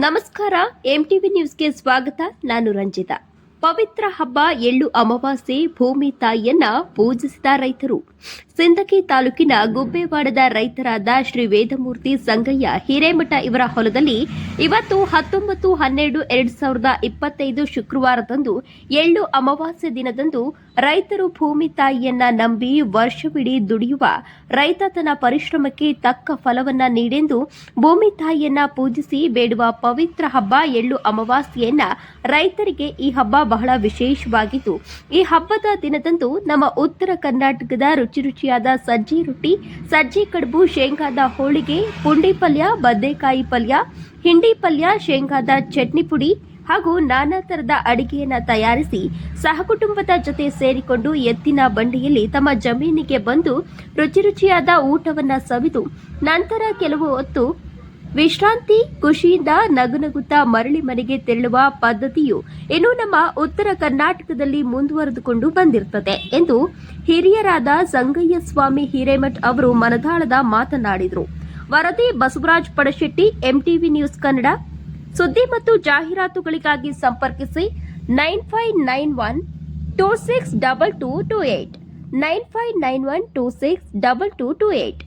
ನಮಸ್ಕಾರ. ಎಂಟಿವಿ ನ್ಯೂಸ್ಗೆ ಸ್ವಾಗತ. ನಾನು ರಂಜಿತಾ. ಪವಿತ್ರ ಹಬ್ಬ ಎಳ್ಳು ಅಮಾವಾಸ್ಯೆ. ಭೂಮಿ ತಾಯಿಯನ್ನ ಪೂಜಿಸಿದ ರೈತರು. ಸಿಂದಗಿ ತಾಲೂಕಿನ ಗುಬ್ಬೇವಾಡದ ರೈತರಾದ ಶ್ರೀ ವೇದಮೂರ್ತಿ ಸಂಗಯ್ಯ ಹಿರೇಮಠ ಇವರ ಹೊಲದಲ್ಲಿ ಇವತ್ತು 19/12/2025 ಶುಕ್ರವಾರದಂದು ಎಳ್ಳು ಅಮಾವಾಸ್ಯೆ ದಿನದಂದು ರೈತರು ಭೂಮಿ ತಾಯಿಯನ್ನ ನಂಬಿ ವರ್ಷವಿಡೀ ದುಡಿಯುವ ರೈತ ತನ್ನ ಪರಿಶ್ರಮಕ್ಕೆ ತಕ್ಕ ಫಲವನ್ನ ನೀಡೆಂದು ಭೂಮಿ ತಾಯಿಯನ್ನ ಪೂಜಿಸಿ ಬೇಡುವ ಪವಿತ್ರ ಹಬ್ಬ ಎಳ್ಳು ಅಮಾವಾಸ್ಯೆಯನ್ನ ರೈತರಿಗೆ ಈ ಹಬ್ಬ ಬಹಳ ವಿಶೇಷವಾಗಿದ್ದು, ಈ ಹಬ್ಬದ ದಿನದಂದು ನಮ್ಮ ಉತ್ತರ ಕರ್ನಾಟಕದ ರುಚಿಯಾದ ಸಜ್ಜಿ ರೊಟ್ಟಿ, ಸಜ್ಜಿ ಕಡುಬು, ಶೇಂಗಾದ ಹೋಳಿಗೆ, ಪುಂಡಿ ಪಲ್ಯ, ಬದನೆಕಾಯಿ ಪಲ್ಯ, ಹಿಂಡಿ ಪಲ್ಯ, ಶೇಂಗಾದ ಚಟ್ನಿ ಪುಡಿ ಹಾಗೂ ನಾನಾ ತರದ ಅಡಿಗೆಯನ್ನ ತಯಾರಿಸಿ ಸಹಕುಟುಂಬದ ಜೊತೆ ಸೇರಿಕೊಂಡು ಎತ್ತಿನ ಬಂಡಿಯಲ್ಲಿ ತಮ್ಮ ಜಮೀನಿಗೆ ಬಂದು ರುಚಿಯಾದ ಊಟವನ್ನ ಸವಿದು ನಂತರ ಕೆಲವು ಹೊತ್ತು ವಿಶ್ರಾಂತಿ ಖುಷಿಯಿಂದ ನಗುನಗುತ್ತಾ ಮರಳಿ ಮನೆಗೆ ತೆರಳುವ ಪದ್ಧತಿಯು ಇನ್ನು ನಮ್ಮ ಉತ್ತರ ಕರ್ನಾಟಕದಲ್ಲಿ ಮುಂದುವರೆದುಕೊಂಡು ಬಂದಿರುತ್ತದೆ ಎಂದು ಹಿರಿಯರಾದ ಸಂಗಯ್ಯ ಸ್ವಾಮಿ ಹಿರೇಮಠ್ ಅವರು ಮನದಾಳದ ಮಾತನಾಡಿದರು. ವರದಿ ಬಸವರಾಜ್ ಪಡಶೆಟ್ಟಿ, ಎಂಟಿವಿ ನ್ಯೂಸ್ ಕನ್ನಡ. ಸುದ್ದಿ ಮತ್ತು ಜಾಹೀರಾತುಗಳಿಗಾಗಿ ಸಂಪರ್ಕಿಸಿ 9591262228 9591262228.